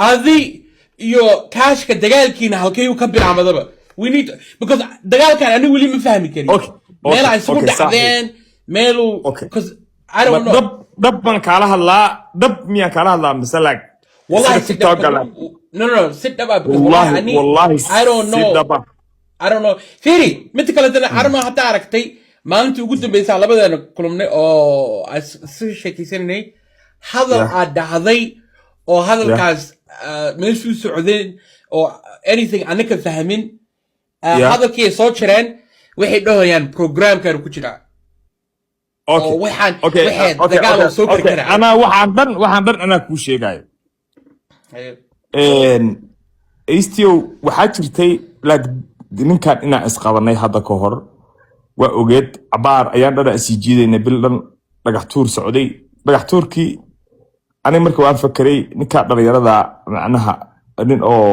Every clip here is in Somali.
adi iyo kaashka dagaalkiina halkay ka bilaamadaba we need because dagaalkan ani wali ma fahmi karin meel ay isugu dhacdeen meel because I don't know dab man kala hadlaa dab miya kala hadlaa misalag wallahi TikTok no sit up wallahi I don't know Firi mid kale dana arma hata aragtay maalintii ugu dambeysay labadeena kulumnay oo si sheekaysanay hadal aad dhahday oo hadalkaas meeshuu socdeen oo anything anaka fahmin hadalkii soo jireen waxay dhahayaan programkan ku jira waxaan dagaal soo kara ana waxaan dhan ana ku sheegay istio waxaa jirtay ninkan inaan isqabanay hadda ka hor waa ogeed cabaar ayaan dhana sii jiidaynay bil dhan dhagax tuur socday dhagax tuurkii aniga marka waan fakeray ninka dhalinyarada macnaha nin oo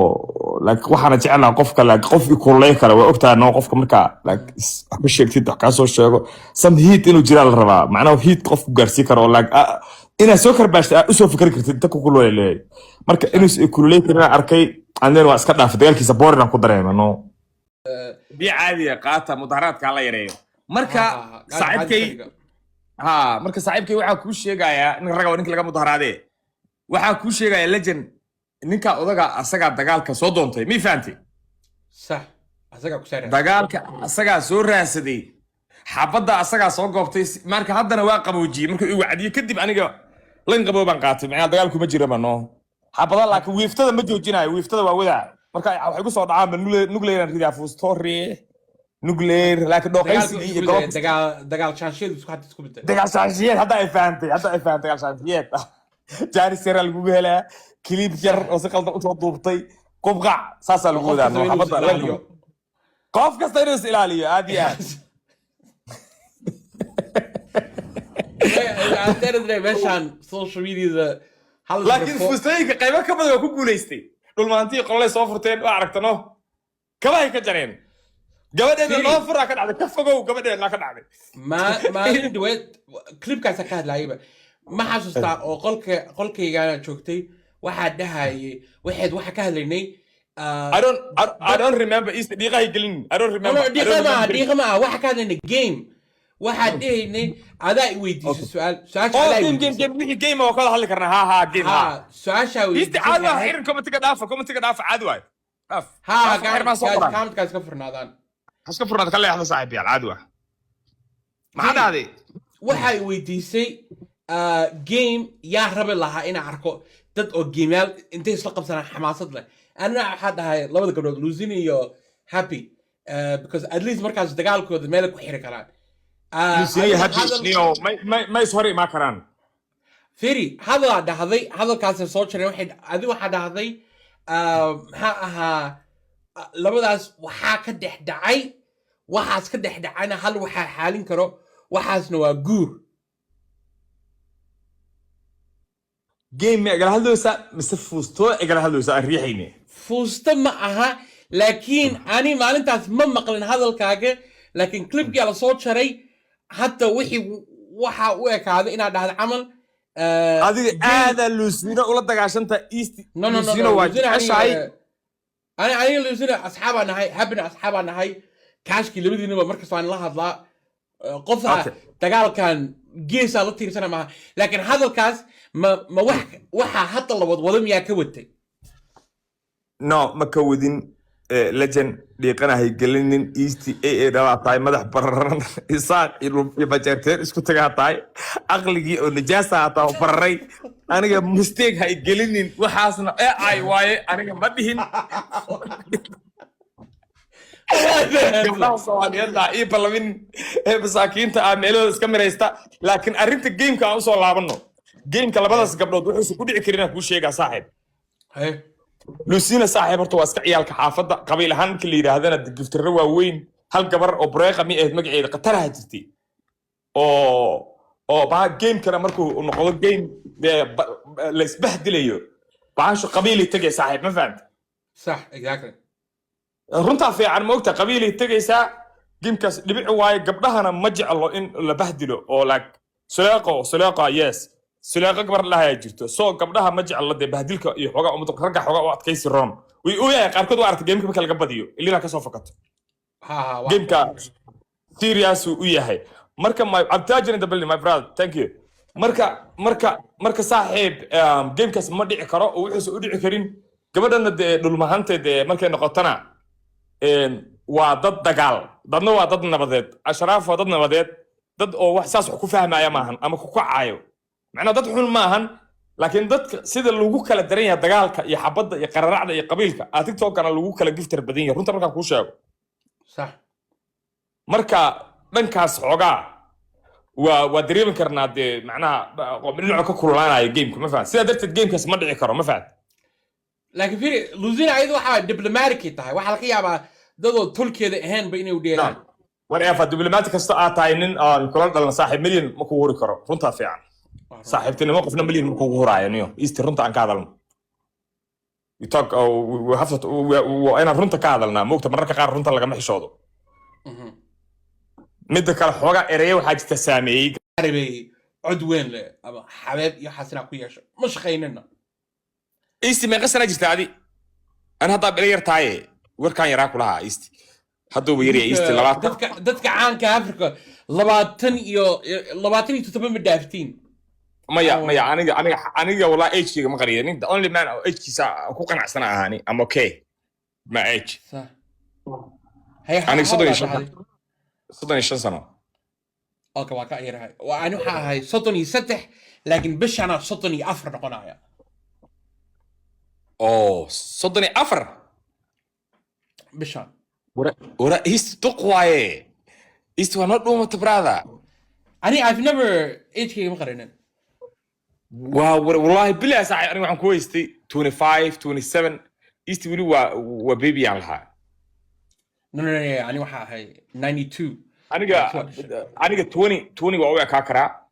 waxaana jeclaa qofka qofkii kulay kale waa ogtahay noo qofka marka waxba sheegtid wax kaa soo sheego some heat inuu jiraa la rabaa macnaha heat qofku gaarsii karo inaad soo karbaashta usoo fikri kartid inta ku kululay leeyahay marka inuu kululay karin arkay andeen waa iska dhaafay dagaalkiisa boorinaan ku dareemano دي عادية قاطع مظاهرات كلا يريو مركا صاحبكي مركا صاحبكي waxaa ku sheegaya in raga ninka laga mudaharaade waxaa ku sheegaya legend ninka odaga asaga dagaalka soo doontay mi fahanti sax asaga ku saaray dagaalka asaga soo raadsaday xabada asaga soo goobtay marka haddana waa qaboojiye markuu ii wacdiye kadib aniga lan qabooban qaatay macna dagaalku ma jiro mano xabada laakiin wiiftada ma joojinayo wiiftada waa wadaa marka waxay ku soo dhacaan nuclear ridaa fustory nuclear laakiin dhooqaysi iyo dagaal shaashiyad isku hadda isku biday dagaal shaashiyad hadda ay faantay dagaal shaashiyad jaari sir lagu helaa clip yar oo si qaldan u soo duubtay qubqa saasa lagu wadaa xabada laaliyo qof kasta inuu is ilaaliyo aad iyo aad aad meeshan social media laakiin fustayga qaybo ka badan ku guuleystay dhulmaantii qolay soo furteen waa aragtano gabahay ka jareen gabadheena loo furaa ka dhacday ka fogow gabadheena ka dhacday ma duwed clipkaas ka hadlayba ma xasuustaa oo qolkayga joogtay waxa dhahayay waxa ka hadlaynay I don't remember is diiqay gelin I don't remember diiqama waxa ka hadlaynay game waxa dhahaynay adaa i weydiisay su'aasha wixii game oo kala hadli karnaa ha game su'aasha weydiisay caadi waa xirin commentiga dhaafa caadi waay commentigaas ka furnaadaan haska furnaad ka leexda saaxiib caadi waa maxaa dhacday waxa i weydiisay game yaa rabi lahaa inaan arko dad oo gameyaal intay isla qabsanaan xamaasad leh anna waxaa dhahay labada gabdhood Luzini iyo Happy because at least markaas dagaalkooda meel ku xiri karaan Luzini Happy niyo may sorry ma karaan Firi hadalkaas soo jiray waxa dhahday maxaa ahaa labadaas waxaa ka dhex dhacay waxaas ka dhex dhacayna hal waxaa xaalin karo waxaasna waa guur game egal hadloosa mise fuusto egal hadloosa riixayne fuusto ma aha laakiin ani maalintaas ma maqlin hadalkaaga laakiin clipkii la soo jaray hatta waxa u ekaaday inaad dhahdo camal adiga aada Luzino ula dagaashanta east Luzino waa jeceshahay أنا Luzino أصحابنا هاي حبنا أصحابنا هاي كاشكي اللي بدي نبغى مركز عن الله هذا قفها تقال كان جيس على طير سنة معها لكن هذا الكاس ما وح حتى الله وضم يا كودتي ما كودين لجن ليقنا هي قلنين إيستي ده طاي مدح بررن إصاق يبجرتين إسكو تجاه طاي أغلقي ونجاسة طاو برري أنا جا مستيق هاي قلنين وحاسنا أي واي أنا جا مدهين يلا إيه بالمين بساكين تعملوا إسكاميرا يستا لكن أرنت الجيم كان أوصل لعبنا جيم كلا بدرس قبل دوحس كودي عكرنا كل شيء صاحب Luzino صاحب horta waa iska ciyaalka xaafada qabiil ahaan kale yiraahdana digiftirro waaweyn hal gabar oo breeqa mi ahayd magaceeda qataraha jirtay oo baa game kana markuu noqdo game la isbahdilayo baasho qabiili tagay saaxiib ma fahant صح exactly runta fiican ma ogta qabiili tagaysa gamekaas dhibic waaye gabdhahana ma jeclo in la bahdilo oo like sulaaqo yes سلاقة قبر لها يجرتو سو قبلها ما جعل الله بهدلك يحوغا أمدك رجع حوغا وقت كيس الرون ويا قاركود وعرفت جيمك بكال قبضيو اللي لا كسو فقط ها جيمك سيرياس وياهي مركا ما عبتاجر انت بلي ماي براد ثانك يو مركا صاحب جيمكاس ما دحي كارو او وخو سو دحي كارين gabadhana dhulmahanta markay noqotana waa dad dagaal dadna waa dad nabadeed ashraaf waa dad nabadeed dad oo wax saas ku fahmaya maahan ama ku kacaayo macna dad xun maahan laakiin dadka sida lagu kala daran yahay dagaalka iyo xabadda iyo qararacda iyo qabiilka TikTok-kana lagu kala giftar badan yahay runta marka ku sheego sax marka dhankaas xogaa waa dareemi karnaa macnaha dhinaca ka kululaanaya game-ka ma fahad sida darteed game-kaas ma dhici karo ma fahad لكن في لوزينا أيضا واحد دبلوماسي تاعي واحد الحقيقة مع ضد تركيا ده هان بيني وديران. وريفا دبلوماسي كستاعتين كلنا دلنا صاحب مليون مكوهور كرو رنتا فيعن صاحبتنا موقفنا مليون مكوهور يعني يستي رنتا عن كادلنا يتوك أو وحفظت وأنا رنتا كادلنا موقت مرة كار رنتا لقى محشودو مدة كار حوجا إريه وحاجة تسامي عربي عدوين له أما حباب يحسنا كويش مش خايننا. إيستي ما قصنا جست عادي أنا هذا بلير تاعي وركان يراكو لها إيستي هادو بيري إيستي لبعض دتك عن كأفريقيا لبعضني تتبع من الدافتين مايا أنا والله إيش ما قرية the only man إيش كيسا أكو قناع سنة هاني I'm okay ما إيش صح أنا صدني شن سنة أوكي واقعي هاي وأنا هاي صدني ستح لكن بش أنا صدني أفر قناعة أوه صدني أفر بشان ورا إيست تقوى إيست هو not woman to brother I've never إيش كي مقارنة والله بالله ساعة أنا وعم كويستي 25 27 إيست ولي وبيبي علىها no يعني واحد هاي 92 أنا 20 وأويا كاكرا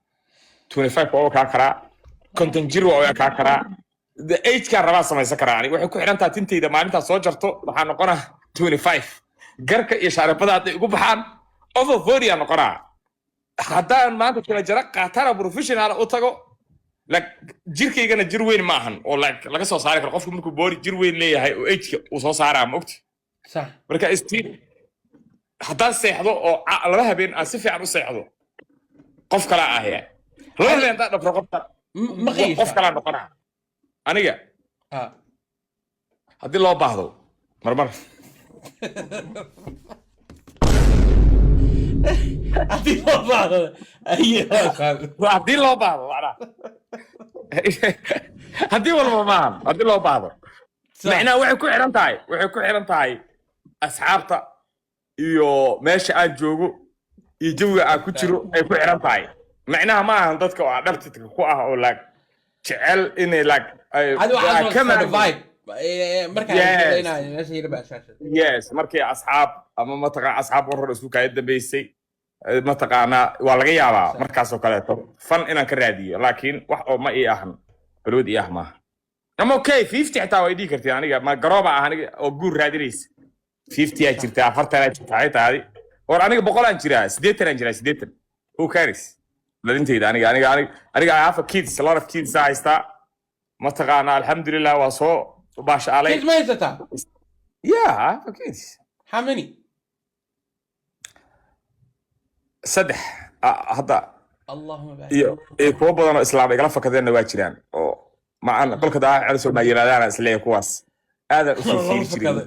25 وأويا كاكرا كنت نجرو وأويا كاكرا age كان ربع سما يسكر يعني وحكوا حنا تنتي إذا ما أنت صوجرتو راح نقرأ 25 جرك إشارة بدأت يقول بحان over 40 نقرأ حتى ما أنت كلا جرك قاتل بروفيشنال أوتاعو لك جيرك يجينا جروين معهن أو لك سو صارك القف منكم بوري جروين ليه هاي age وصو صار مقت صح بركة استي حتى السيحدو أو الله بين أسفي عن السيحدو قف كلا أهيا لا لا أنت نفرقت مغيش قف كلا نقرأ أنا هدي الله بعضه مرمر هدي الله بعضه هدي الله بعضه أنا هدي والله ما هدي الله بعضه معنا وحكوا حرام تاي أصحابته iyo meesha aan joogo iyo jawiga aan ku jiro ay ku xiran tahay macnaha ma ahan dadka oo dhabtidka ku ah oo laag jecel inay laag كما vibe markaa meesha yar baa shaashad yes markii asxaab ama mataqaan asxaab warar isku kaay dambeysay mataqaana waa laga yaabaa markaas oo kale fan inaan ka raadiyo laakiin wax oo ma ii ahan balwad ii ah ma ama okay 50 xitaa way dhigi kartaa aniga ma garooba ah aniga oo guur raadinaysa 50 ay jirtaa 40 ay jirtaa taadi war aniga 100 aan jiraa 80 aan jiraa 80 who cares ladintayda aniga I have a kids a lot of kids haysta mataqaana alxamdulillah waa soo baasha alay kids ma haysata yeah I have a kids how many saddex hadda allahumma barik iyo kuwa badan oo islaam igala fakadeen waa jiraan oo macaan qolka daa celiso ma yiraadaan islee kuwaas aad u fiirin jiray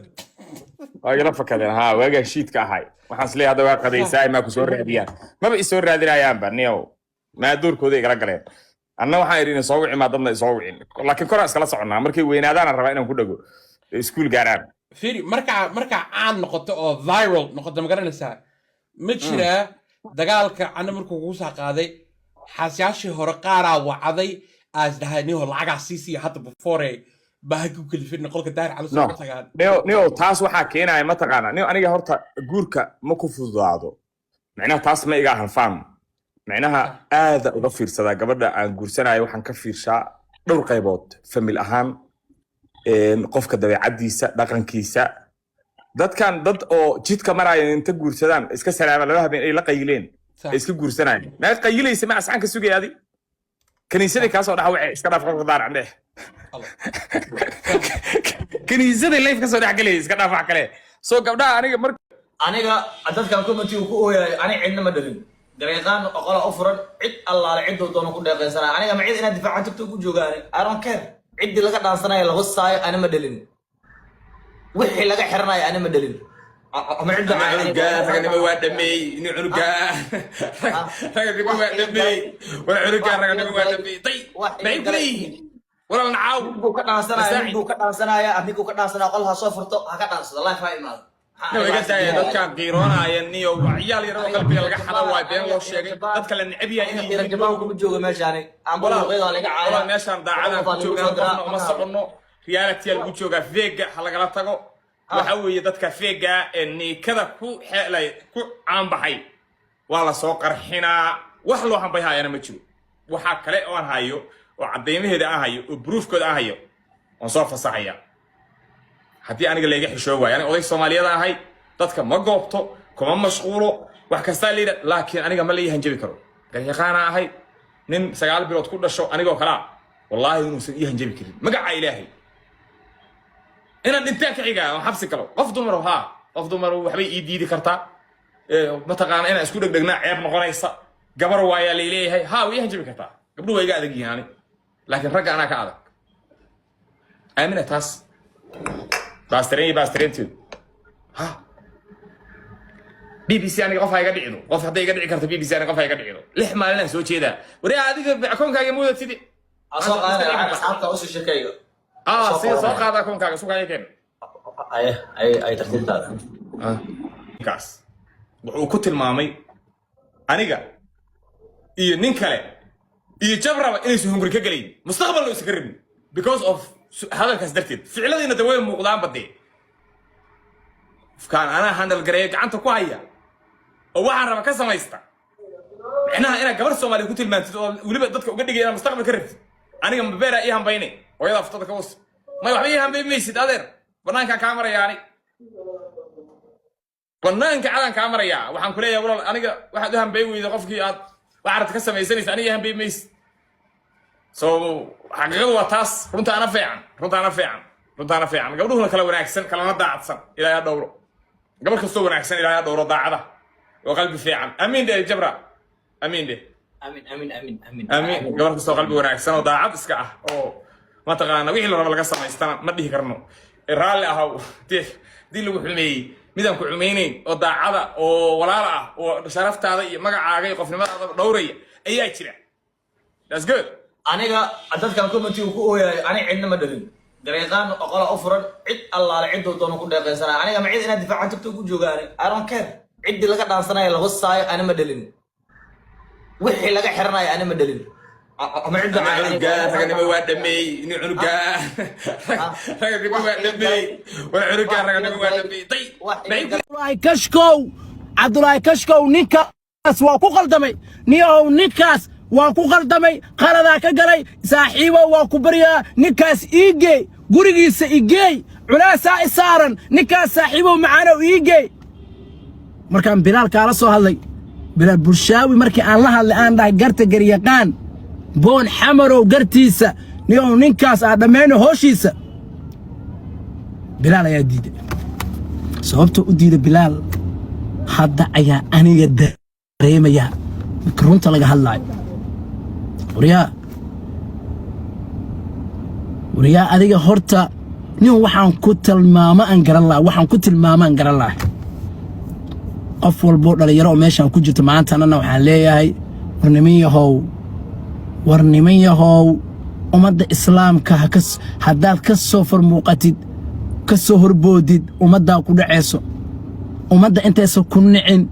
igala fakadeen ha waaga shiidka ahay waxaan islee hadda waa qadaysaa ma ku soo raadiyaan maba isoo raadinayaan baniyo ما دوركooda igala galeen anna waxaan irin soo wicin ma dadna soo wicin laakiin kor iskala soconaa markay weynaadaan rabaa inaan ku dhago iskuul gaaraan fiiri marka aan noqoto oo viral noqoto ma garanaysaa ma jira dagaalka ana markuu ku soo qaaday xaasiyaashi hore qaara wacday as dhahayniyo lacag siisi hadda before baa ku kalifin qolka daar calo soo tagaan neo taas waxa keenay ma taqaana neo aniga horta guurka ma ku fududaado macnaha taas ma iga ahan faham macnaha aad uga fiirsada gabadha aan guursanayo waxaan ka fiirshaa dhowr qaybood famil ahaan qofka dabeecadiisa dhaqankiisa dadkan dad oo jidka maraya inta guursadaan iska salaama laba habeen ay la qayleen iska guursanayaan ma qaylaysa ma asxaan ka sugayadi كنيسة كاسو دحا وعي اسكا داف قدار عنده كنيسة ليف كاسو دحا قلي اسكا داف عقله سو قبدا انيغا مر aniga dadkan committee ku ooyay ani cidna ma dhalin gareeqaan oqol afran cid Allah la cid doono ku deeqaysanaa aniga ma cid ina difaacan tagto ku joogaan I don't care cid laga dhaansanay lagu saayo ani ma dhalin wixii laga xirnay ani ma dhalin ama cid raga nima waa dhamay in cunuga raga nima waa dhamay wala cunuga raga nima waa dhamay tay ma ibrahim wala naaw buu ka dhaansanaya anigu ka dhaansanaa qol ha soo furto ha ka dhaansado life ha imaado dadkan qiiroonayeen niyo ciyaal yar oo qalbiga laga xada waa been loo sheegay dadka la necab yahay in jabaan ku jooga meeshaan aan balaaqeeda laga caayo meeshaan daacada ku jooga uma socono reality lagu jooga veega ha laga tago waxa weeye dadka veega ee niikada ku xeelay ku aan baxay waa la soo qarxinaa wax loo hanbay hayana ma jiro waxa kale oo aan hayo oo cadeymaheeda aan hayo oo proofkooda aan hayo on soo fasaxaya haddii aniga leega xishoo waay aniga oday Soomaaliyeed ahay dadka ma goobto kuma mashquulo wax kasta leeyahay laakiin aniga ma leeyahay hanjabi karo garyaqaan ahay nin 9 bilood ku dhasho anigoo kala wallahi inuu san ii hanjabi karin magaca ilaahay ina inta ka xiga oo xabsi kalo qof dumar waxbay ii diidi kartaa ma taqaan ina isku dhagdhagnaa ceeb noqonaysa gabar waaya leeyahay way hanjabi kartaa gabdhu way iga adag yihiin laakiin ragga ana ka adag aamina taas باسترين تيو ها BBC أنا قفها يقدر يعدو قف حتى يقدر يكرت BBC أنا قفها يقدر يعدو لح ما لنا سوي كذا وريا هذيك أكون كاجي مودة تدي أسوق أنا أصحابك أوصل شكاية سوق هذا أكون كاجي سوق هاي كم أي ترتيب هذا كاس وكتل مامي أنا جا نينكله جبرة إني سهم بريك قليل مستقبل لو يسكرني because of هذا الكاس درتين فعلا إن دوام مقدام بدي كان أنا هندل جريك عنده كويا وواحد ربع كذا ما يستع أنا قبل الصومالي قلت المنتج ولي بدك وقد جينا مستقبل كرت أنا جنب بيرة إيه هم بيني ويلا فترة كوس ما يحبي هم بيميسد هذا بنان كاميرا يعني بنان كعلان كاميرا يا وحن كلية ولا أنا واحد هم بيوي إذا قفكي واحد كسر ما يسني ثانية هم بيميس حقيقة واتاس runta ana fiican gabdhuhuna kala wanaagsan kala daacadsan ilaahay dhowro gabar kasto wanaagsan ilaahay dhowro daacada oo qalbi fiican amiin de jabra amiin gabar kasto qalbi wanaagsan oo daacad iska ah oo ma taqaana wixii la rabo laga samaystana ma dhihi karno raali ahaw dii lagu xumeeyay midaan ku xumeeyay oo daacada oo walaal ah oo sharaftaada iyo magacaaga iyo qofnimadaada dhowraya ayaa jira that's good aniga dadkan committee ku ooyay ani cidna ma dhalin gareeqaan oqol afran cid Allah la cid doono ku deeqaysanaa aniga ma cid ina difaacan tagto ku joogaan I don't care cid laga dhaansanay lagu saayo ani ma dhalin wixii laga xirnay ani ma dhalin ama cid raga nima waa dhamay in cunuga raga nima waa dhamay wala cunuga raga nima waa dhamay tay Abdullahi Kashkow ninkaas waa ku qaldamay niyow ninkaas waan ku qaldamay qalada ka galay saaxiibo waan ku bariyaa ninkaas iigay gurigiisa iigay culaasa isaaran ninkaas saaxiibo macana iigay markaan bilaal kala soo hadlay bilaal bulshaawi markii aan la hadlay aan dhahay garta garyaqaan boon xamarow gartiisa niyow ninkaas dhameeno hooshiisa bilaal ayaa diiday sababta u diiday bilaal hadda ayaa aniga dareemaya runta laga hadlayo وريا أديك هرتا نيو وحن كتل ماما أنقر الله وحن كتل ماما أنقر الله أفول بورد اللي يرى ماشان كجت معان تانا وحن ليهاي ورنمية هو ومد إسلام كهكس هداد كسو فرموقتد كسو هربودد ومد كل عيسو ومد انت يسو كنعين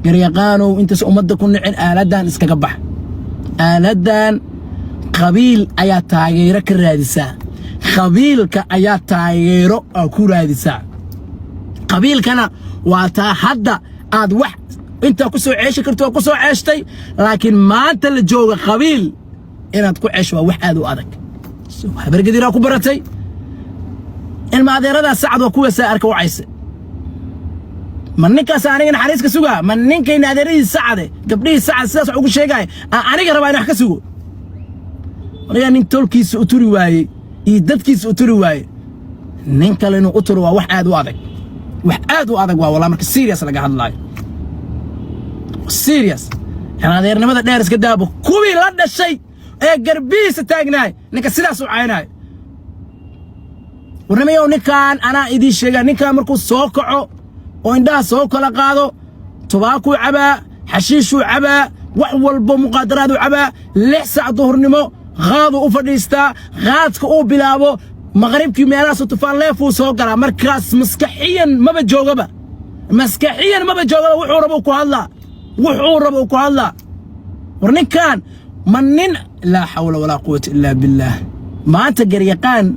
قريقانو انت يسو ومد كنعين آلادان اسكاقبح آلادان قبيل ayaa taageero ka raadisa qabiilka ayaa taageero ku raadisa qabiilkana waa taa hadda aad wax inta ku soo ceeshi karto ku soo ceeshtay laakiin maanta la jooga qabiil inaad ku ceesho wax aad u adag habargadiira ku baratay ilma adeerada sacad waa kuwa saarka wacaysa man ninkaas aniga naxariiska suga man ninkayna adeeradii sacade gabdhii sacad sidaas ugu sheegay aniga rabaa in wax ka sugo aniga nin tolkiisa u turi waayey iyo dadkiisa u turi waayey nin kale inuu u turo waa wax aad u adag waa walaa marka serious laga hadlaayo serious adeernimada dheer iska daabo kuwii la dhashay ee garbiisa taagnaay ninka sidaas u caynaayo warnamayow ninkaan anaa idiin sheegaa ninkaan markuu soo kaco oo indhaha soo kala qaado tubaakuu cabaa xashiishuu cabaa wax walbo muqaadaraaduu cabaa 6 saac duhurnimo qaaduu u fadhiistaa qaadka uu bilaabo maqribkii meelahaasuu tufaan leefuu soo galaa markaas maskaxiyan maba joogaba wuxuu rabo ku hadlaa war ninkaan ma nin laa xawla walaa quwata illaa billaah maanta garyaqaan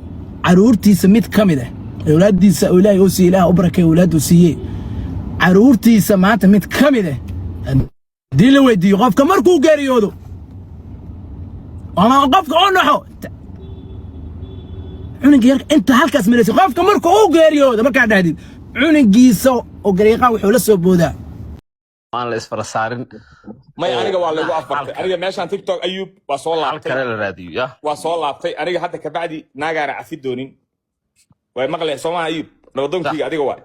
caruurtiisa mid ka mid ah awlaaddiisa oo ilaahay oo siiyey ilaah u barakay awlaaddu siiyey caruurtiisa maanta mid ka mid ah haddii la weydiiyo qofka markuu geeriyoodo ama qofka oo naxo cunuga yar inta halkaas maraysa qofka markuu u geeriyoodo markaa dhahdid cunugiisa oo garyaqaan wuxuu la soo boodaa aan la isfarasaarin may aniga waa lagu afartay aniga meeshaan TikTok Ayub waa soo laabtay kale la raadiyo ya waa soo laabtay aniga hadda ka bacdi naagaana cafi doonin way maqlay Soomaa Ayub nabadonkiga adiga waa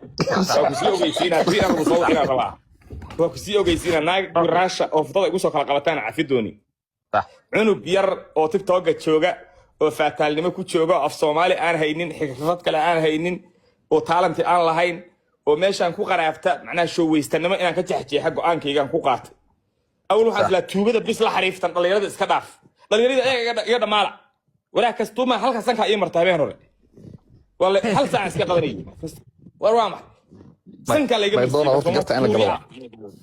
ku sii ogeysiina fiiran ku soo wixii rabaa waa ku sii ogeysiina naag guraasha oo fadada igu soo kala qabataan cafi doonin cunug yar oo TikTok jooga oo faataalnimo ku jooga af Soomaali aan haynin xirfad kale aan haynin oo talent aan lahayn oo meeshaan ku qaraafta macnaa show weystanimo inaan ka jaxjeexa go'aankaygaan ku qaatay awal waxaan isla tuugada bis la xariiftan dhalinyarada iska dhaaf dhalinyarada iga dhamaala walaa kastuma halka sanka ay martaa habeen hore wala hal saac iska qadanay war waa ma sanka la iga doona waqti kasta in la galo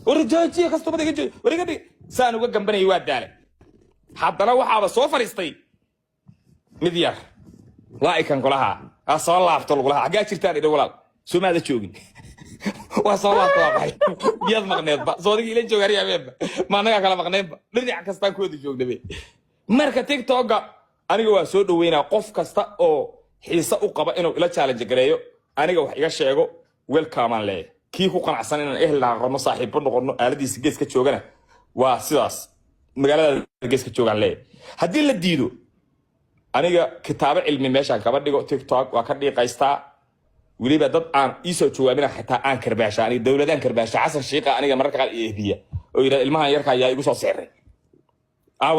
war joojiye kastuma iga joojiye war iga dhig saan uga gambanay waa daale haddana waxaaba soo fariistay mid yar waa ikan golaha soo laabto lagu lahaa xagaa jirtaan idin walaal Soomaalida joogin waa soo laabtay yad maqneedba soodiga ila joogariyaabeeba ma anaga kala maqneedba dhinac kasta ku wada joognabe marka TikTok aniga waa soo dhaweynaa qof kasta oo xiisa u qaba inuu ila challenge gareeyo aniga wax iga sheego welcome aan leeyahay kii ku qanacsan inaan ehel noqono saaxiibo noqono aaladiisa geeska joogana waa sidaas magaalada geeska joogan leeyahay haddii la diido aniga kitaabo cilmi meeshaan kaba dhigo TikTok waa ka dhiiqaystaa weliba dad aan isoo jawaabina xitaa aan karbaasha aniga dawladaan karbaasha xasan shiiqa aniga mararka qaar eebiya oo yiraahdo ilmahan yarka ayaa igu soo sixray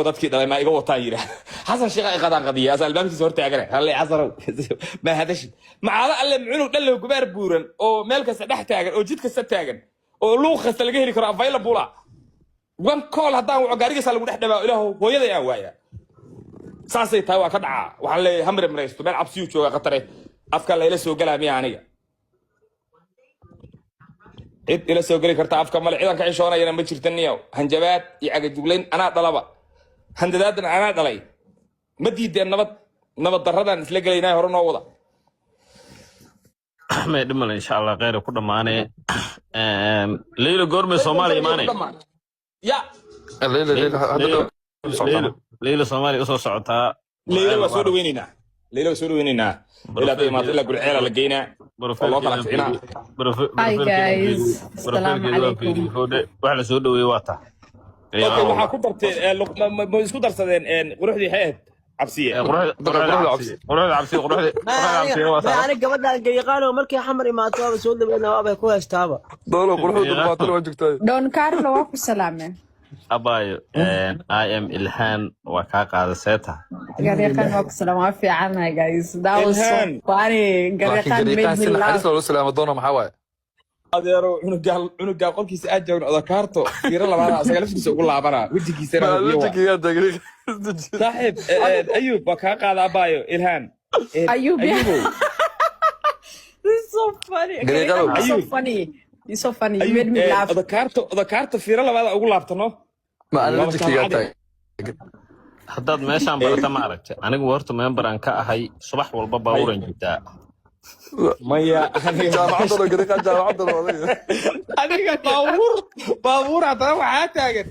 dadkii dhalay ma iga wataan yiraahdo xasan shiiqa ay qadaan qadiya asal baabkiisa hor taagan hal ay casaro ma hadash macaada alle mucunu dhalo gubaar buuran oo meel kasta dhex taagan oo jid kasta taagan oo luuq kasta laga heli karo available one call haddaan waco gaarigiisa lagu dhex dhabaa ilaahu hooyaday aan waaya saasay tahay waa ka dhacaa waxaan leeyahay hamre maraysto meel cabsiyu jooga qatare afka la ila soo galaa miya aniga cid ila soo gali karta afka male ciidan ka xishoonayana ma jirtan niyow hanjabaad iyo cagajuglayn anaa dhalaba handadaadan anaa dhalay ma diideen nabad daradan isla gelaynaa hore noo wada ma dhimal insha Allah khayr ku dhamaanay leeylo goorme Soomaaliya imaanay ya leeylo Soomaaliya u soo socotaa leeylo waa soo dhaweynayna leeylo soo dhaweynayna ila qiimaad ila gulceela la geynaa loo kala ficnaa Hi guys, assalamu alaikum. waxa la soo dhaweeyay waa taa waxaa ku darteen ma isku darsadeen quruxdii xeed cabsiye أنا قبل الجيقان ومركي حمر ما تواب سود بيننا وابي كويس استابا. دولة قروح دبعتنا وجكتاي. Don Carlo واقف سلامة. أبايو I am Ilhan وكاكا سيتا. جريقان واقف سلامة في عنا guys. That was so funny. جريقان made me laugh. حديث السلام دونا محاوي. adeero cunuga qolkiisa aad joogno odokaarto fiiro labaad asaga laftiisa ugu laabana wejigiisana saaxiib ayub waa kaa qaada abaayo ilhaan Ayub This is so funny. Jariqaan is so funny. It's so funny. You made me laugh. odokaarto fiiro labaad ugu laabtano ما أنا وجهك تاي. haddaad meeshaan barata ma aragtay anigu horta member aan ka ahay subax walba baabuuran jirtaa maya jaamacadda gariqaan jaamacadda aniga baabuur haddana waxaa taagan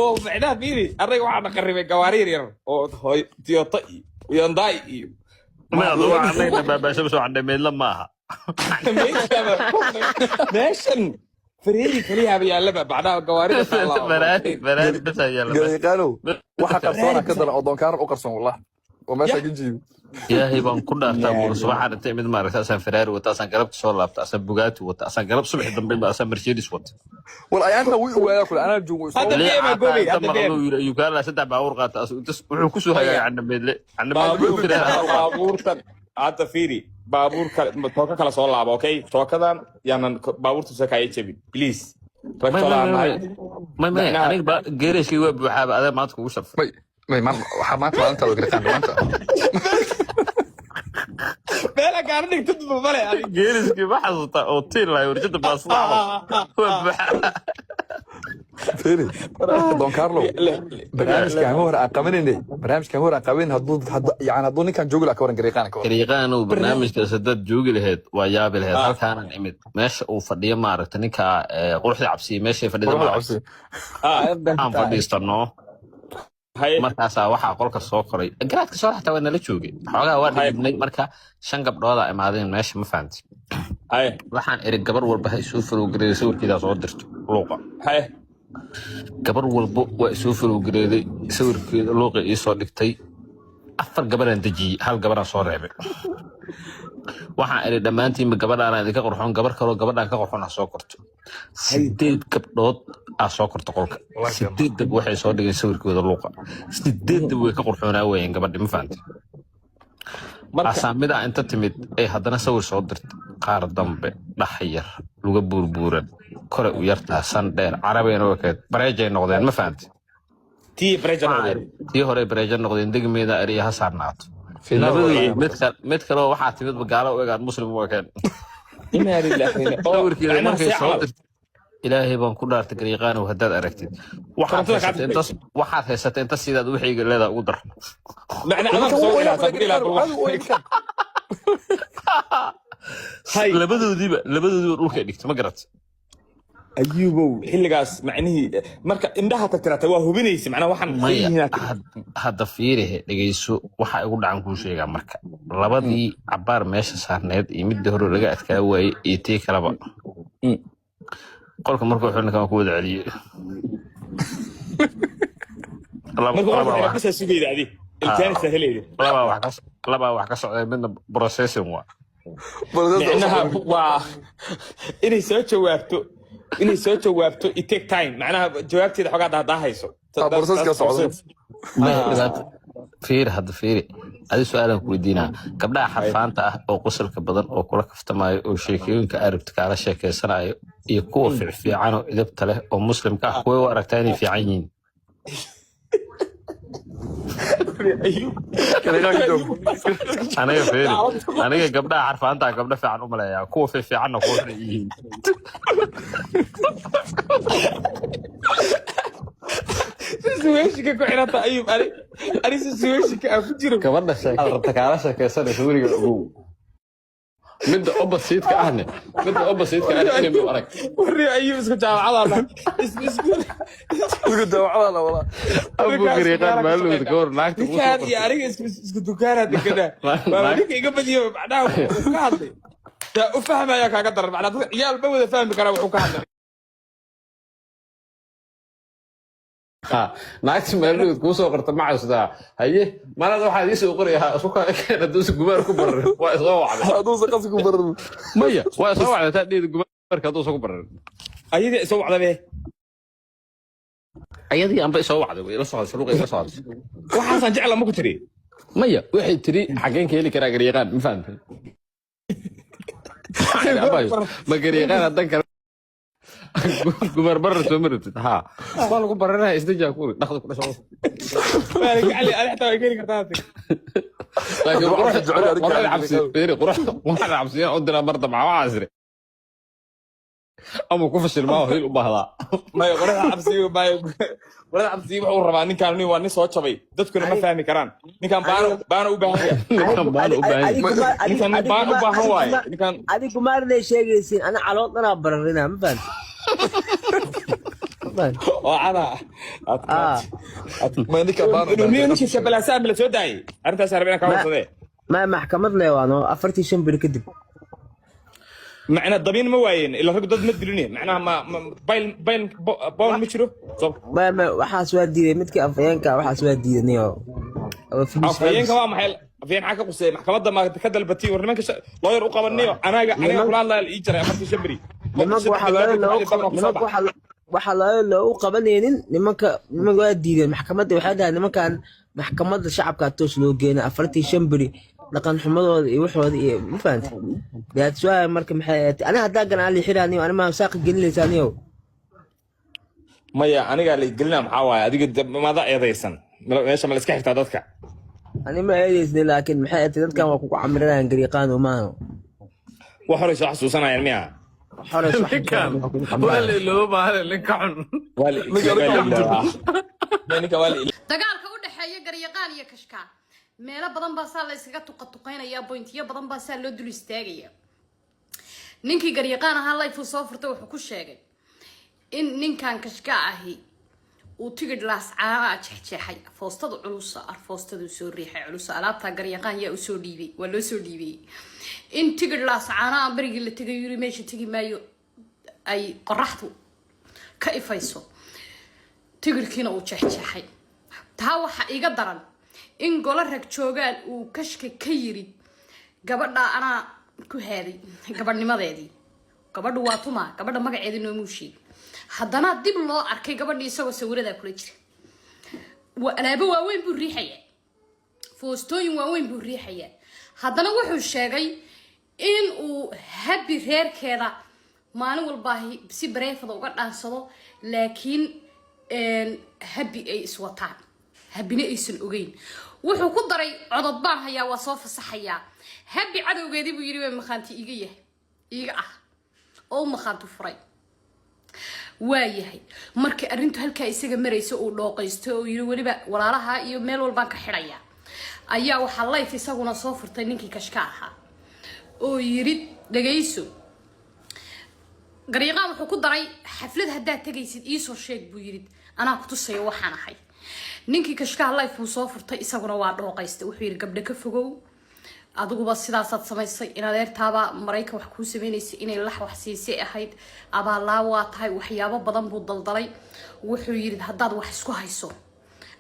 oo macnaha fiiri anaga waxaa naqaribay gawaariir yar oo Toyota iyo Hyundai iyo anagna baabaasho soo cadhameedla maaha meeshan فريدي كليها بيعلبها بعدها قوارير برادي بس يلا gariqaanow waxa qarsoona ka dara oo doonkaar u qarsoon wallahi وماشي جنجي يا هيبان كنا أرتاح صباح أنا تأمين ما رحت أسان فراري وتأسان قلبت صور لابت أسان بوجاتي وتأسان قلب صبح الدنبيل بأسان مرسيدس وات والله أنا وياكل أنا جو هذا ما قولي هذا ما يقال لا سدع باور أسان وحكسوا هاي عندنا بيل عندنا baabuur hadda fiiri baabuurka tooka kala soo laabo okay tookadan yaanan baabuurta soo kaay jabin please ما أنا جيرش كي وب وحاب هذا ما تكون وشرف ما حمات ما أنت لو قلت أنا أنت meela gaarnig tudba male adiga جيرش كي بحث أوتيل لا يرجع بأصلا فيري دون كارلو برنامج كان هو رقمين برنامج كان هو رقمين يعني هدوني كان جوجل أكورن قريقان قريقان وبرنامج كسدد جوجل هيد وياب الهيد هل كان نعمت ماشي وفديه ما عرفتني قروح عبسي ماشي فديه ما عبسي أنا فديه استناه markaas waxa qolka soo qoray garaadka soo xataa waa nala joogay xogaa waa dhibnay marka shan gabdhood ay imaadeen meesha ma fahanti waxaan erig gabar walba hay soo furugreeday sawirkeeda soo dirto luuqa gabar walba waa soo furugreeday sawirkeeda luuqa ii soo dhigtay afar gabaraan dajiyay hal gabaraan soo reebay waxaan erig dhammaantiin gabadhaan idinka qorxoon gabar kaloo gabadhaan ka qorxoon soo korto 8 gabdhood soo korto qolka 8 dab waxay soo dhigeen sawirkooda luuqa 8 dab way ka qorxoonaa weeyeen gabadhi ma fahanti asaamida inta timid ay haddana sawir soo dirtay qaar dambe dhaxyar luga buurbuuran kore u yartaa san dheer carabeena wakeed bareejay noqdeen ma fahanti tii hore bareejay noqdeen degmeeda ariyaha saarnaato mid kale waxaa timid magaalo u egaan muslim wakeed sawirkeeda markay soo dirtay إلهي بنقول لك تقريبا وهداد أركتد واحد هسه أنت سيدا وحي لا أقدر معنى أنا صور إلى تقريبا هاي لبدو روح عليك ما قرأت أيوبو حلقاس معنيه مركا إندها تكرات وهو بنيس معناه وحن هذا فيره لجيسو وحا يقول عن كل شيء مركا لبدي عبار ماشي صارنيد يمد هرو رجعت كأوي يتيك لبا قولك مركو حولنا كما كود علي مركو بس السجيد هذه الكان سهلة لبا وحكاس من بروسيسين معناها إني سويت جوابته it take time معناها جوابتي ده حاجة ده هيسو بروسيس كصعود فير هذا فيري هذا سؤال كويدينا قبل حرفانتا أو قصر كبدن أو كل كفتما أو شيكين كأربت على شيء سنة يكون في عنه إذا بتله أو مسلم كأخوي وأركتاني في عينين أنا يا فيري أنا قبل حرفانتا قبل في عنه ملايا كو في عنه كو في سويشك كحرة أيوب أنا سويشك أفجره كمان الشيء ربطك على شيء سنة سوري أبوه مد أبا سيد كأهنة مد أبا سيد كأهنة أنا بورك وري أيوب اسكت على الله اسكت على الله والله أبو كريقان مالو تقول ناك كان يا ريت اسكت كان هذا كده ما بدك قبل يوم بعدها وكهذا وفهم يا كقدر بعد يا البوذ فاهم كلام وكهذا naagti maalud ku soo qorta ma cusda haye malada waxa ii soo qoraya suuqa keenay duus gubar ku barar waa soo wacday duus qas ku barar maya waa soo wacday taadid gubarka duus ku barar ayadii soo wacday ayadii aan bay soo wacday way la socday suuqa ila socday waxaan jecel ma ku tiri maya waxay tiri xageen ka heli karaa gariiqan ma fahamtay ma gariiqan hadan kale قمر برا سمرت ها بالك برا استجا كوري دخل كل شيء مالك علي انا حتى يجيني كرتاتك لكن روح عبسي فيري روح واحد عبسي عندنا مرضى مع عازري اما كفش الماء هي وبهلا ما يقول عبسي ولا عبسي وحو ربا نكان ني واني سو جبي dadkuna ma fahmi karaan ninkan baana u baahan ninkan baana u baahan waay ninkan adigu maarnay sheegaysiin ana caloodana bararina ma fahanti وعنا ما نيكا بارو مين نشوف شبلا سامي لسوداي أنت ساربينا كمان صدق ما محكمة ليوانو أفرتي شنبر كدب معنا الضبين موين إلا رجل ضد مدلوني معناها ما باين بون مشرو ما وحاس وادي متك أفيانك وحاس وادي نيو afayeen ka waa maxay afayeen xaka qusay maxkamadda ma ka dalbatay war nimanka lawyer u qabanayo aniga kula hadlaa ii jiray afartii shabri waxa loo qabanaynin nimanka waa diideen maxkamadda waxay dhahay nimankan maxkamadda shacabka toos loo geeyay afartii shabri dhaqan xumadooda iyo waxooda iyo ma fahanti that's why marka maxay ana hadda ganaan li xiraaniyo ana ma saaq gelinaysaaniyo maya aniga la gelina maxaa waaye adiga maada eedaysan meesha ma la iska xirtaa dadka ani ma eedaysnay laakiin maxay tahay dadkan waa ku camrinayaan gariiqaan oo maaha wax hore soo xasuusanayaan miya dagaalka u dhaxeeya garyaqaan iyo kashkaan meelo badan baa saa la iskaga tuqatuqaynayaa bointiyo badan baa saa loo dul istaagaya ninkii garyaqaan ahaa life soo furtay wuxuu ku sheegay in ninkan kashkaa ahi uu tigidh laas caana jeexjeexay foostada culusa foostadu soo riixay culusa alaabta garyaqaan yaa u soo dhiibay waa loo soo dhiibay in tigidh laas caana barigii la tagay yiri meesha tagi maayo ay qoraxdu ka ifayso tigidhkiina uu jeexjeexay taa waxa iga daran in golo rag joogaan uu kashka ka yiri gabadha anaa ku haaday gabadhnimadeedii gabadhu waa tuma gabadha magaceedii noo muushii haddana dib loo arkay gabadhii isagoo sawirada kula jira alaabo waaweyn buu riixayaa foostooyin waaweyn buu riixayaa haddana wuxuu sheegay in uu habi reerkeeda maalin walba si bareefada uga dhaansado laakiin habi ay iswataan habina aysan ogeyn wuxuu ku daray codod baan hayaa waa soo fasaxayaa habi cadowgeedii buu yiri way maqaanti iga ah oo maqaantu furay waayahay markii arrintu halka isaga marayso uu dhooqaysto oo yiri waliba walaalaha iyo meel walbaan ka xidhaya ayaa waxa life isaguna soo furtay ninkii kashka ahaa oo yiri dhageyso garyaqaan wuxuu ku daray xaflad haddaad tagaysid ii soo sheeg buu yiri anaa ku tusayo waxaan ahay ninkii kashka life uu soo furtay isaguna waa dhooqaystay wuxuu yiri gabdha ka fogow adiguba sidaasaad samaysay in adeertaaba maraykan wax kuu sameynaysay inay lax wax siisay ahayd abaalaa waa tahay waxyaabo badan buu daldalay wuxuu yiri haddaad wax isku hayso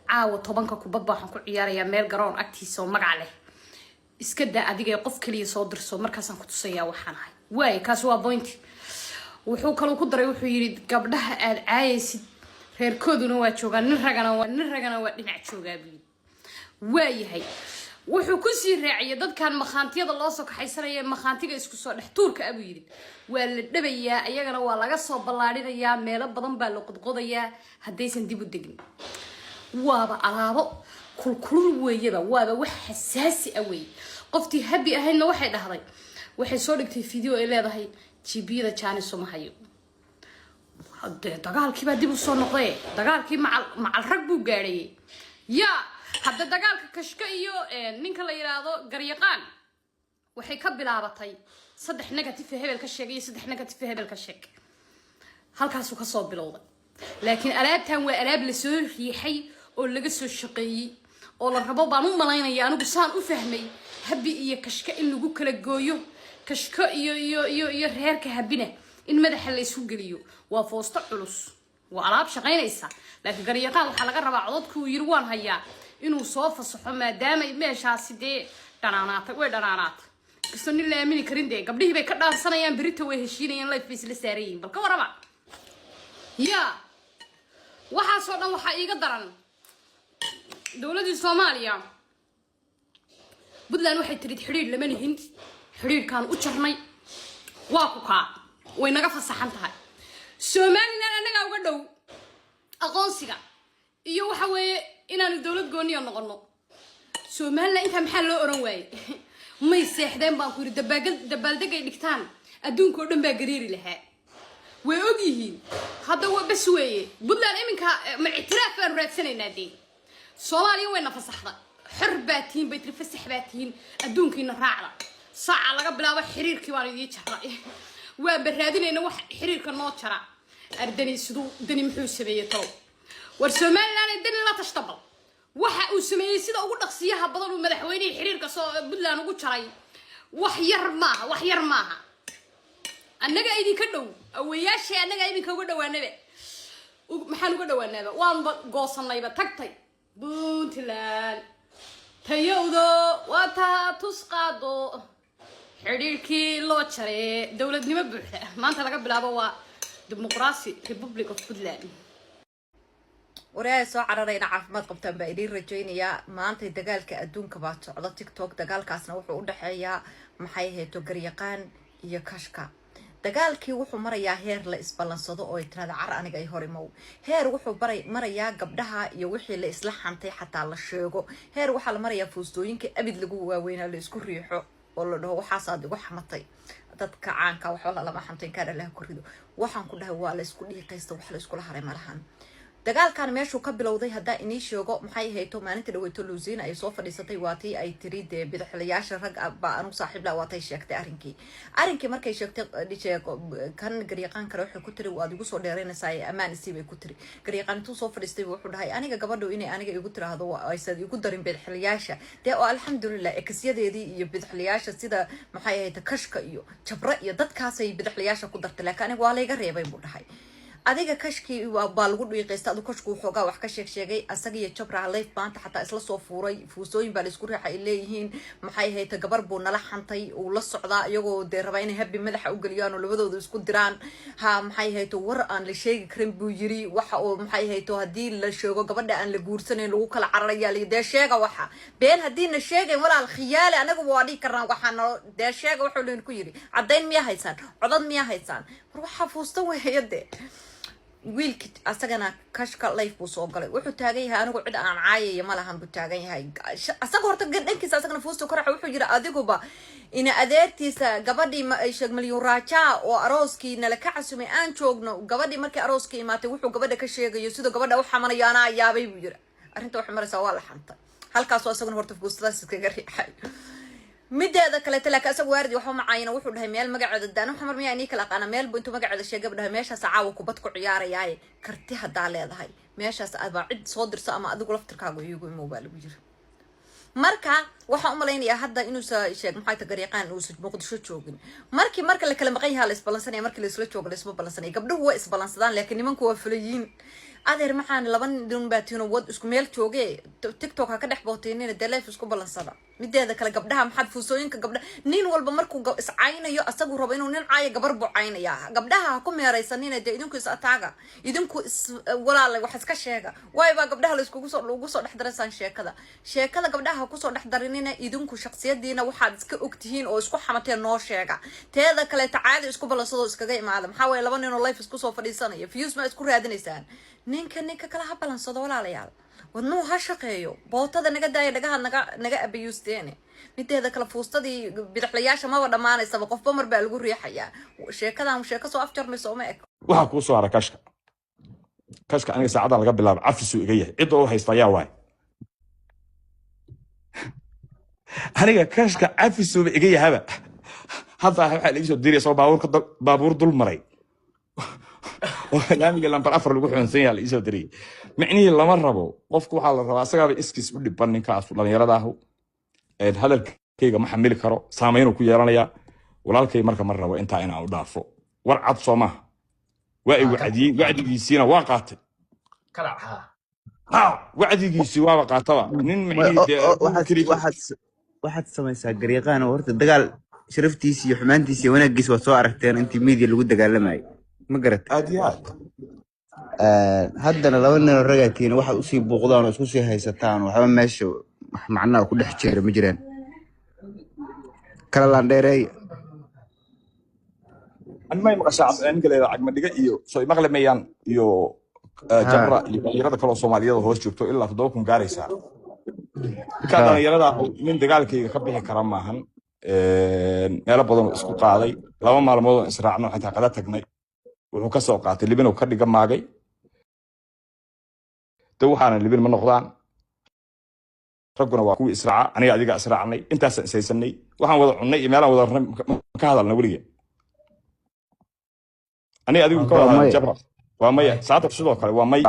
caawa 10 kubadba waxaan ku ciyaarayaa meel garoon agtiisa oo magac leh iska daa adiga qof kaliya soo dirso markaasaan ku tusayaa waxaan ahay waay kaas waa point wuxuu kaloo ku daray wuxuu yiri gabdhaha aad caayaysid reerkooduna waa joogaan nin ragana waa dhinac joogaa buu waayahay wuxuu ku sii raaciyay dadkan maqaantiyada loo soo kaxaysanaya maqaantiga isku soo dhex tuurka abu yiri waa la dhabayaa ayagana waa laga soo ballaarinayaa meelo badan baa la qodqodayaa hadaysan dib u degin waaba alaabo kulkulul weeyaba waaba wax xasaasi ah weey qoftii habi ahayna waxay dhahday waxay soo dhigtay video ay leedahay jibiyada Janice Somahayo hadda dagaalkii baa dib u soo noqday dagaalkii macal rag buu gaaray ya hadda dagaalka kashka iyo ninka la yiraahdo garyaqaan waxay ka bilaabatay 3 negative hebel ka sheegay 3 negative hebel ka sheeg halkaas uu ka soo bilowday laakiin alaabtan waa alaab la soo riixay oo laga soo shaqeeyay oo la rabo baan u malaynaya anigu saan u fahmay habi iyo kashka in lagu kala gooyo kashka iyo reerka habina in madaxa la isku geliyo waa foosto culus waa alaab shaqeynaysa laakiin garyaqaan waxa laga rabaa codadku yiri waan hayaa inuu soo fasaxo maadaama meeshaasi dee dhanaanaatay kasto nin la aamini karin dee gabdhihii bay ka dhaansanayaan berita way heshiinayaan life face la saarayeen bal ka warama ya waxaasoo dhan waxaa iiga daran dowladii Soomaaliya Puntland waxay tiri xiriir lama lihin xiriirkan u jarnay waa ku kaa way naga fasaxan tahay Soomaaliland anaga uga dhow aqoonsiga iyo waxa weeye inaanu dawlad gooniyo noqono Soomaaliland inta maxaa loo oran waayay may seexdeen baan ku yiri dabaaldegay dhigtaan adduunka oo dhan baa gariiri lahaa way og yihiin hadda waa bas weeye Puntland iminka ma ictiraaf aan raadsanaynaa dee Soomaaliya way nafasaxda xor baatiin bay fasax baatiin adduunkiina raacda saaca laga bilaabo xiriirkii baan idin jaray waa baraadinayna wax xiriirka noo jara ardani sidoo dani muxuu sameeyay taw war Soomaaliland dani la tashtabal waxa uu sameeyay sida ugu dhaqsiyaha badan uu madaxweynaha xiriirka soo Puntland ugu jaray wax yar maaha annaga idinka dhow awayaasha annaga idinka uga dhawaanaba maxaan uga dhawaanaba waan goosanayba tagtay Puntland tayowdo waa taa tusqaado xidhiirkii loo jaray dowladnimo buuxda maanta laga bilaabo waa dimuqraasi republic of puntland waraay soo cararayna caafimaad qabtaan baa idin rajaynayaa maanta dagaalka adduunka baa socda tiktok dagaalkaasna wuxuu u dhaxeeyaa maxay hayto garyaqaan iyo kashka dagaalkii wuxuu marayaa heer la isbalansado oo tirada car aniga ay horimow heer wuxuu marayaa gabdhaha iyo wixii la isla xantay xataa la sheego heer waxaa la marayaa fuustooyinka abid lagu waaweynaa la isku riixo oo la dhaho waxaasaad igu xamatay dadka caanka waxba lama xantay kaana laha ku rido waxaan ku dhahay waa la isku dhiiqaysta wax la isku la haray malahan dagaalkan meeshuu ka bilowday hadaa inii sheego maxay hayto maalinta dhaweyto luusiina ay soo fadhiisatay waatii ay tiri dee bidixlayaasha rag baa anu saaxiib la waatay sheegtay arrinkii markay sheegtay kan garyaqaan kale waxay ku tiri waad igu soo dheeraynaysaa amaan isii bay ku tiri garyaqaan intuu soo fadhiistay wuxuu dhahay aniga gabadhu inay aniga igu tiraahdo aysan igu darin bidixlayaasha dee oo alxamdulilah ekasyadeedii iyo bidixlayaasha sida maxay hayto kashka iyo jabra iyo dadkaasay bidixlayaasha ku dartay laakiin aniga waa layga reebay buu dhahay adiga kashkii baa lagu dhiiqaysta adu kashku xoogaa wax ka sheegay asaga iyo jabra life maanta xataa isla soo fuuray fuusooyin baa la isku riixay ay leeyihiin maxay hayta gabar buu nala xantay uu la socdaa iyagoo dee raba inay habbi madaxa u geliyaan oo labadooda isku diraan ha maxay hayto war aan la sheegi karin buu yiri waxa uu maxay hayto haddii la sheego gabadha aan la guursanayn lagu kala cararayaa dee sheega waxa been haddii na sheegay walaal khiyaali anagu waa dhihi karnaa waxaan dee sheega wuxuu leen ku yiri caddayn miyaa haysaan codad miyaa haysaan war waxaa fuusta weeyade wiilkii asagana kashka life buu soo galay wuxuu taagan yahay anigu cid aan caayay ma lahan buu taagan yahay asaga horta dhankiisa asagana fuusto karaxa wuxuu yiri adiguba ina adeertiisa gabadhii sheeg milyan raaja oo arooskii nala ka casumay aan joogno gabadhii markii arooskii imaatay wuxuu gabadha ka sheegayo sidoo gabadha u xamanayo anaa yaabay buu yiri arrinta waxay maraysaa waa la xantay halkaas oo asagana horta fuustadaas iskaga riixay mideeda kale talaka asagu waardi waxa macaayina wuxuu dhahay meel magaceeda daan xamar miyaa inii kala aqaana meel buu intuu magaceeda sheegay dhahay meeshaas caawa kubad ku ciyaarayay karti hadaa leedahay meeshaas aad baa cid soo dirso ama adigu laftirkaagu iyagu mobile ugu jiro marka waxa u malaynayaa hadda inuu sheeg maxay ta garyaqaan uu muqdisho joogin marka la kala maqan yahay la isbalansanay markii la isla joogo la isma balansanay gabdhuhu waa isbalansadaan laakiin nimanku waa fulayiin adeer maxaan laba nin baatino wad isku meel joogay tiktok ka dhex booteenina deleef isku balansada mideeda kale gabdhaha maxad fuusooyinka gabdha nin walba markuu iscaynayo asagu rabo inuu nin caayo gabar buu caynaya gabdhaha ku meeraysanina dee idinku is ataaga idinku walaalay wax iska sheega waayba gabdhaha la iskugu soo dhex daraysan sheekada gabdhaha ku soo dhex darinina idinku shakhsiyadiina waxaad iska ogtihiin oo isku xamateen noo sheega teeda kale tacaadi isku balansado iskaga imaada maxaa way laba nin oo life isku soo fadhiisanaya views ma isku raadinaysaan ninka kala ha balansado walaalayaal wadnuu ha shaqeeyo bootada naga daaya dhagaha naga abayuusteene mideeda kale fuustadii bidixlayaasha maba dhammaanaysaba qofba mar baa lagu riixayaa sheekadan sheeko soo afjarmayso uma eg waxaa kuu soo hara kashka aniga saacadan laga bilaabo cafisuu iga yahay cidda u haysta ayaa waay aniga kashka cafisuuba iga yahaba hadda waxaa la iisoo diraya soo baabuur dul maray laamiga lambar 4 lagu xunsan yahay la isoo diray micnihii lama rabo qofku waxa la rabaa asagaaba iskiis u dhiban ninkaas dhalinyarada ah hadalkayga ma xamili karo saameyn ku yeelanaya walaalkay marka mar rabo inta inaan u dhaafo war cad Soomaa waa ay wacdigiisina waa qaatay kala wacdigiisi waa qaataba nin micnihii waxaad samaysaa garyaqaan oo horta dagaal sharaftiisa iyo xumaantiisa iyo wanaagiisa waa soo aragteen intii media lagu dagaalamay ma garat aadiyaad haddana laba nin oo ragaatiin waxa u sii buuqdaan oo isku sii haysataan waxba meesha macnaha ku dhex jira ma jiraan kala laandheereey an may maqashaa aan galeeda cagma dhiga iyo soo maqlamayaan iyo jabra iyo dhalinyarada kale oo Soomaaliyeed hoos joogto ilaa 7,000 gaaraysa ka dhalinyarada min dagaalkayga ka bixi kara maahan meelo badan isku qaaday laba maalmood oo israacno xitaa qada tagnay wuxuu ka soo qaatay libin oo ka dhiga maagay waxaana libin ma noqdaan raguna waa kuwii israaca aniga adiga israacnay intaas isaysanay waxaan wada cunnay iyo meelaan wada ka hadalna weliga aniga adigu ka wada jabra waa maya saata sidoo kale waa may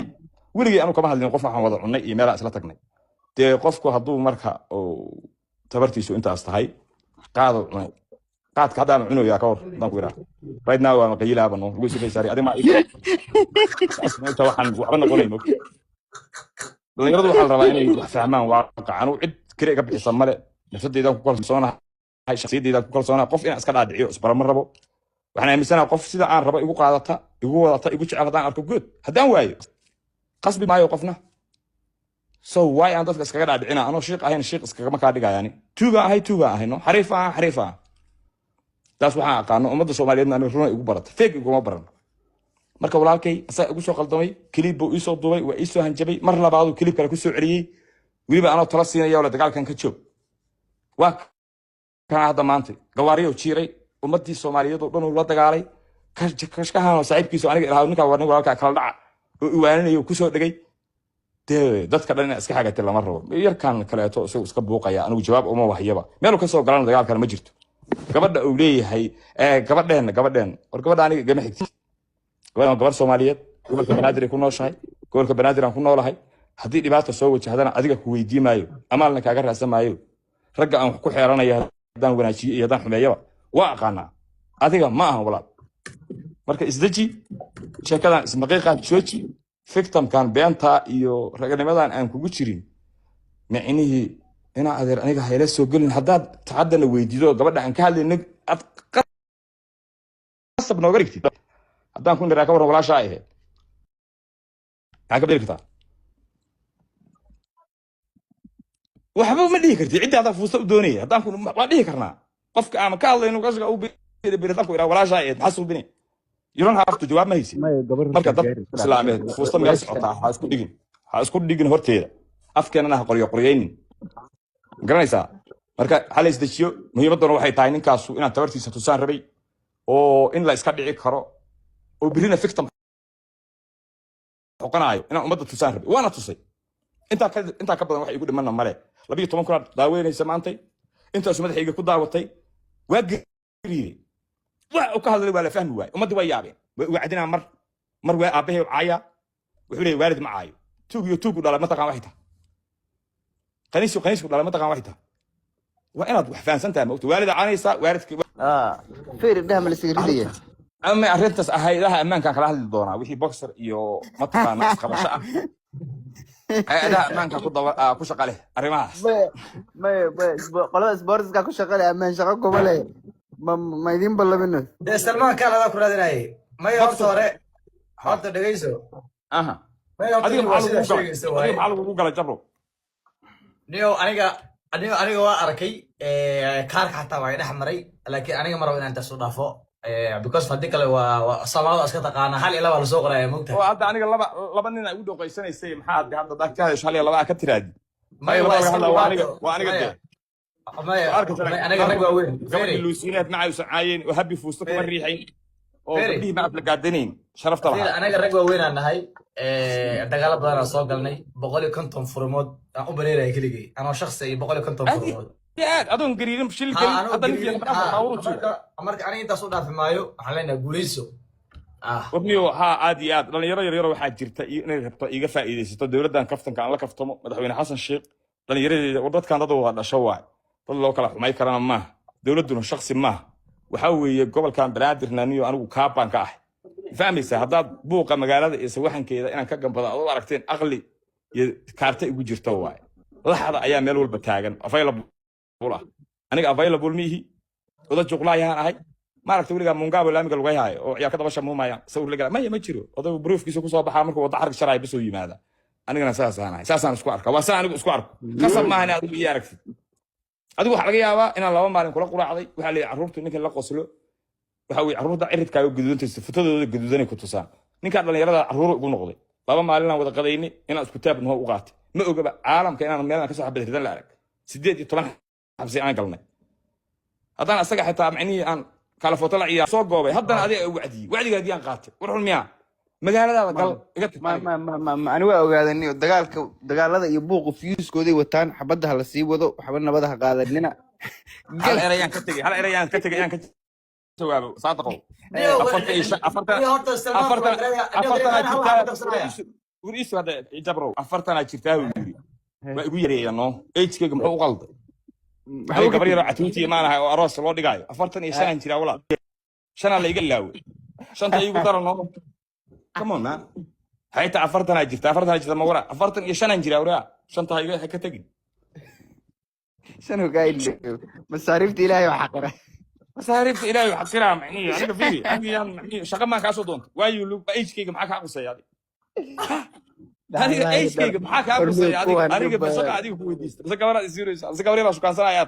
weligii anu kama hadlin qof waxaan wada cunnay iyo meelaan isla tagnay dee qofku hadduu marka tabartiisu intaas tahay qaado cunay qaadka hadda aan cunayaa ka hor baan ku iraa right now waan qayilaa bano ugu soo saari adima waxaan waxba noqonayno dhalinyaradu waxaa la rabaa inay wax fahmaan waaqaca anu cid fikir iga bixisa male nafsadeydan ku kalsoonahay shakhsiyadeydan ku kalsoonahay qof inaan iska dhaadhiciyo isbarama rabo waxaan aaminsanahay qof sida aan rabo igu qaadata igu wadata igu jecel haddaan arko good haddaan waayo qasbi maayo qofna so why aan dadka iskaga dhaadhicina anoo shiiq ahayn shiiq iskagama kaa dhigayaani tuugaan ahayno xariif ah taas waxaan aqaano ummadda soomaaliyeedna aniga runa igu barata feeg iguma baran marka walaalkay asaa igu soo qaldamay kilib buu ii soo duubay waa ii soo hanjabay mar labaaduu kilib kale ku soo celiyey weliba anoo tala siinaya wala dagaalkan ka joog waa kana hadda maanta gawaariyo jiiray ummadii Soomaaliyeed oo dhan uu la dagaalay kashkahan saaxiibkiisu aniga ilaahay ninka warnay walaalka kala dhaca oo iwaaninayo ku soo dhigay dadka dhan iska xagatay lama rabo yarkan kaleeto isagoo iska buuqaya anigu jawaab uma wahyaba meel ka soo galan dagaalkan ma jirto gabadha uu leeyahay gabadheen war gabadha aniga gama xigtay gabar Soomaaliyeed gobolka Banaadir ku nooshahay gobolka Banaadir aan ku noolahay haddii dhibaato soo wajahdana adiga ku weydiimayo amaalna kaaga raasamayo ragga aan ku xeeranaya hadaan wanaajiyo iyo hadaan xumeeyaba waa aqaana adiga ma aha walaal marka isdaji sheekadan ismaqiiqan jooji victimkan beenta iyo raganimadan aan kugu jirin macnihi ina adeer aniga hayla soo galin haddaad taxadana weydiido gabadha aan ka hadlayno ad qasab nooga dhigtid haddaan ku niraa ka waran walaasha ahayd maxaa ka beri kartaa waxba ma dhihi kartid cidda adaa fuusta u doonaya haddaan ku waa dhihi karnaa qofka aan ka hadlayno qashka u beritaan ku iraa walaasha ahayd maxaa soo bini يرون هافتو جواب ما هيسي مركا دب اسلامي فوسطا ميال سعوتا ها اسكو ديغن هورتيدا افكان انا قريين غرانيسا مركا حاليس دشيو مهمتنا waxay tahay ninkaasu inaan tabartiisa tusaan rabay oo in la iska dhici karo oo birina victim xoqanayo inaan umada tusaan rabay waana tusay inta ka badan wax igu dhiman male 12 kun daaweynaysa maantay intaas madaxayga ku daawatay waa gariiray وكهذا اللي ولا فهم واي وما دوا يابين وعدنا مر وابيه وعايا وحولي والد معايا توق ولا منطقه واحده قنيس ولا منطقه واحده وانا وحفان سنتها موت والد عانيسا والدك فير ده من السيريه اما ارنتس اهي لها امان كان kala hadli doona wixii boxer iyo mataqaana qabasho ah ada amaan ka ku shaqale arimahaas qolada sports ka ku shaqale amaan shaqo gobole ما يدين بالله منه ده سلمان كان هذا كل هذا ناي ما يهرب صاره حط دقيسو ما يهرب معلومه قال جبرو نيو aniga waa arkay kaarka xataa waa dhex maray laakiin aniga mar inaan taas u dhaafo because hadii kale waa Soomaalidu iska taqaana hal ila waa la soo qoraya moogta oo hadda aniga laba nin ay u dhooqaysanaysay maxaa hadda dadka hal iyo laba ka tiraadi ma waa aniga أنا رجل وين قبل اللوسينات معي وسعاين وهبي فوسطك مريحين وبديه مع القادنين شرفت الله أنا رجل وين أنا هاي دجال بدنا صاق لني بقولي كنتم فرمود أوبريرا يكلي أنا شخصي بقولي كنتم فرمود يا أظن قريب مش اللي أظن في أمرك أنا أنت صودا في مايو حلينا قوليسو وابنيو ها عادي لأن يرى واحد جرت يربط يقفا إذا ستة دان كفتن كان الله كفتمه مدحوين حسن الشيخ لأن يرى وضد كان ضده هذا شواعي الله كلا حماي كرنا ما دولتنا شخص ما وحوي قبل كان بنادر نانيو أنا وكابان كاه فهمي هذا بوقة مقالة يسوحن كذا أنا كجنب هذا الله ركتين أغلي كارت يوجر تواي لحظة أيام يلول بتاعن أفايل بولا أنا أفايل بول ميه وده جقلاي هاي ما ركت ولي مونجاب ولا مقال وجاي هاي أو يا كذا بس مو ما سوي لي ما يمشيرو هذا بروف كيسو كسب بحامك وضع حرك شراي بسوي ماذا أنا أساس أنا سكوارك وأساس أنا سكوارك قسم ما أنا أقول يا ركت adigu waxa laga yaabaa inaan laba maalin kula quraacday waxa la carruurtu ninka la qoslo waxa uu carruurta ciridka ay guduudantay futadooda guduudanay ku tusaan ninka dhalinyarada carruur ugu noqday laba maalin aan wada qadaynay inaan isku taabno u qaatay ma ogaba caalamka inaan meel ka soo xabad ridan la arag 18 xabsi aan galnay haddana asaga xitaa macnii aan kala foto la ciyaar soo goobay haddana adiga wacdigaadii aan qaatay warxul miyaa magaalada gal iga tagtay ma ani waa ogaadanay dagaalada iyo buuqa fiyuuskooday wataan xabada la sii wado waxba nabadaha qaadanina hal erayaan ka tagay aan ka jawaabo saadaqo وريس هذا جبرو أفرتنا شفتاه ويقول يا نو إيش كم هو غلط هاي قبل عتوتي ما أنا أراس الله دقاي أفرتني سنة ترى ولا سنة اللي يقول له سنة يقول ترى نو كمان ما هاي تعفرتنا جفت ما ورا أفرتني سنة ترى ولا سنة هاي كتجي شنو قايل مصاريف إلهي وحقره masaarifta ilaahay waxaad kiraa macnihi aniga fiiri aniga macnihi shaqa maan kaa soo doonta waayo luba agekayga maxaa kaa qusaya adiga agekayga maxaa kaa qusaya adiga ba shaqa adiga ku weydiista mise gabadhaad isiinaysa mise gabadheedaa shukaansanaya